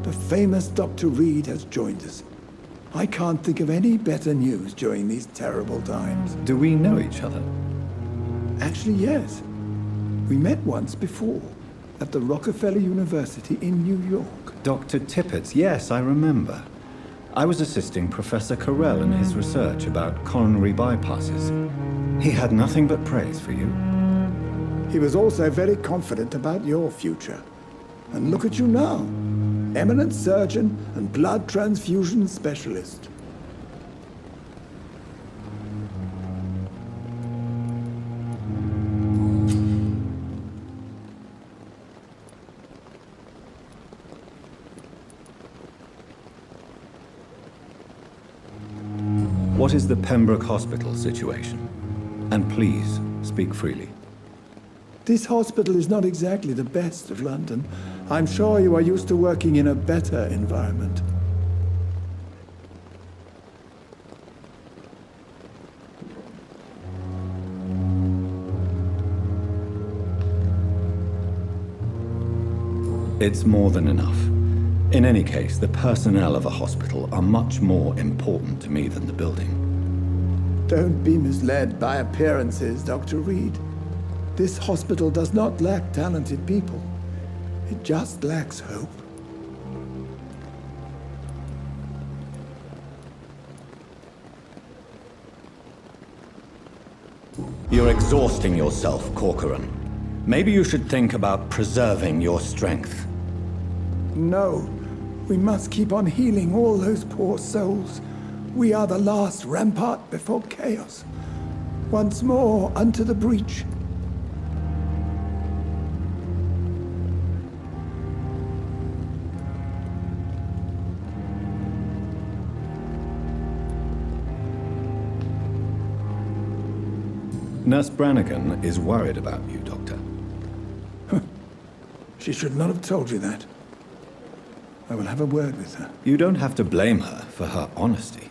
The famous Dr. Reed has joined us. I can't think of any better news during these terrible times. Do we know each other? Actually, yes. We met once before, at the Rockefeller University in New York. Dr. Tippett, yes, I remember. I was assisting Professor Carell in his research about coronary bypasses. He had nothing but praise for you. He was also very confident about your future. And look at you now. Eminent surgeon and blood transfusion specialist. What is the Pembroke Hospital situation? And please, speak freely. This hospital is not exactly the best of London. I'm sure you are used to working in a better environment. It's more than enough. In any case, the personnel of a hospital are much more important to me than the building. Don't be misled by appearances, Dr. Reed. This hospital does not lack talented people. It just lacks hope. You're exhausting yourself, Corcoran. Maybe you should think about preserving your strength. No. We must keep on healing all those poor souls. We are the last rampart before chaos. Once more, unto the breach. Nurse Brannigan is worried about you, Doctor. She should not have told you that. I will have a word with her. You don't have to blame her for her honesty.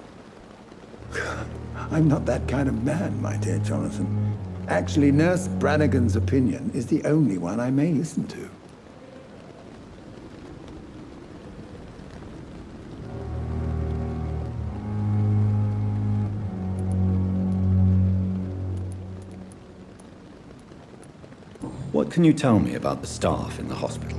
I'm not that kind of man, my dear Jonathan. Actually, Nurse Brannigan's opinion is the only one I may listen to. What can you tell me about the staff in the hospital?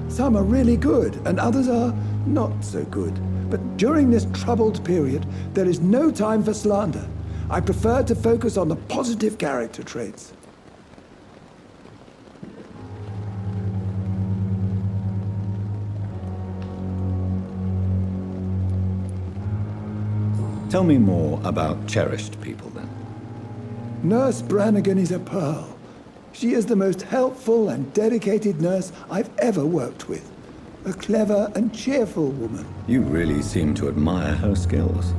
Some are really good, and others are not so good. But during this troubled period, there is no time for slander. I prefer to focus on the positive character traits. Tell me more about cherished people, then. Nurse Brannigan is a pearl. She is the most helpful and dedicated nurse I've ever worked with. A clever and cheerful woman. You really seem to admire her skills.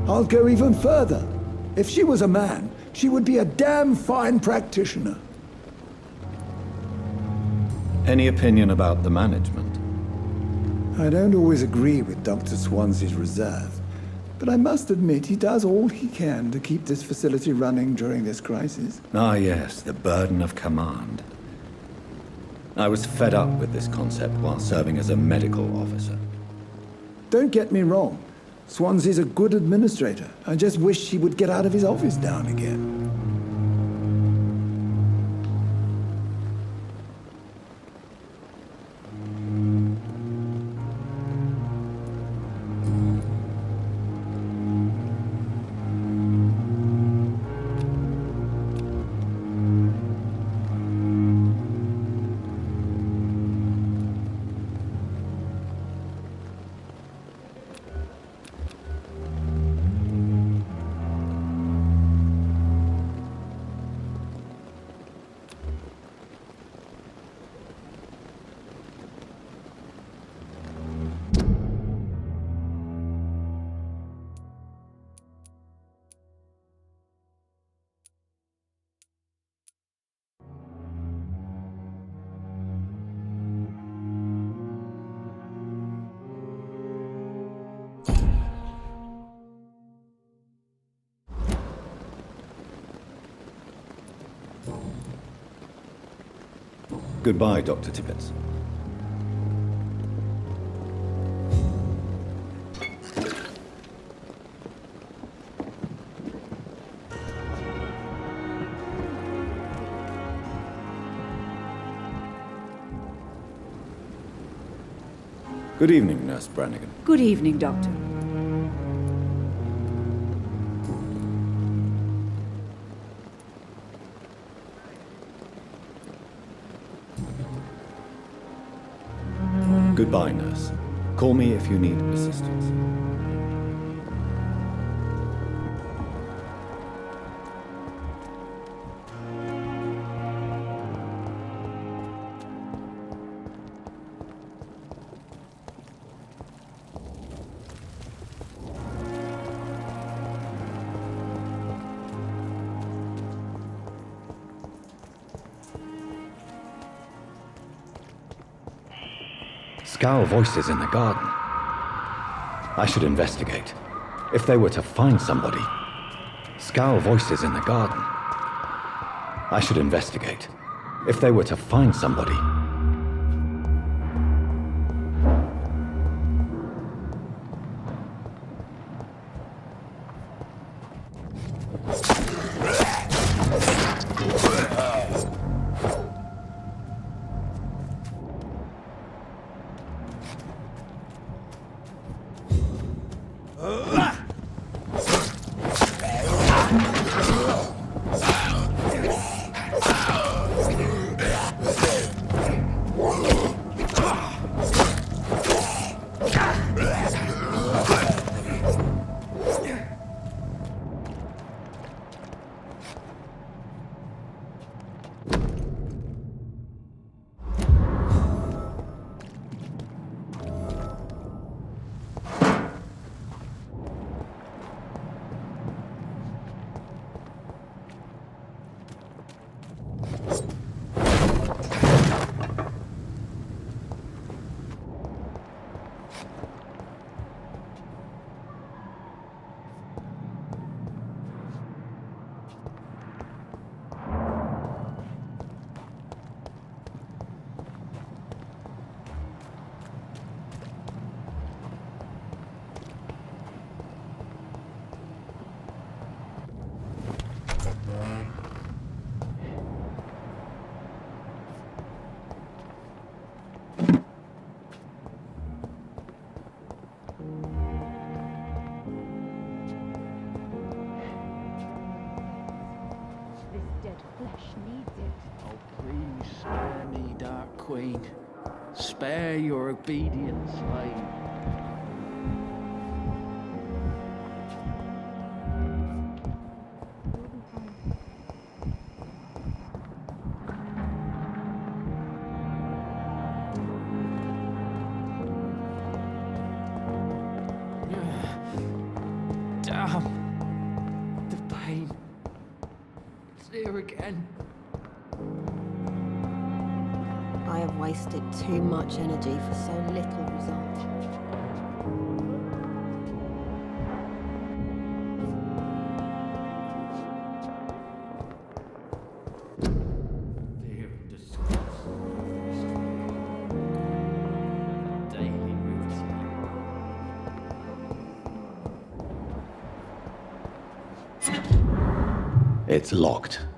I'll go even further. If she was a man, she would be a damn fine practitioner. Any opinion about the management? I don't always agree with Dr. Swansea's reserve, but I must admit he does all he can to keep this facility running during this crisis. Ah, yes, the burden of command. I was fed up with this concept while serving as a medical officer. Don't get me wrong. Swansea's a good administrator. I just wish he would get out of his office now and again. Goodbye, Dr. Tippett. Good evening, Nurse Brannigan. Good evening, Doctor. Goodbye, nurse. Call me if you need assistance. Scowl voices in the garden. I should investigate. If they were to find somebody. Scowl voices in the garden. I should investigate. If they were to find somebody. Queen, spare your obedient slave. Damn, the pain. It's here again. I have wasted too much energy for so little result. It's locked.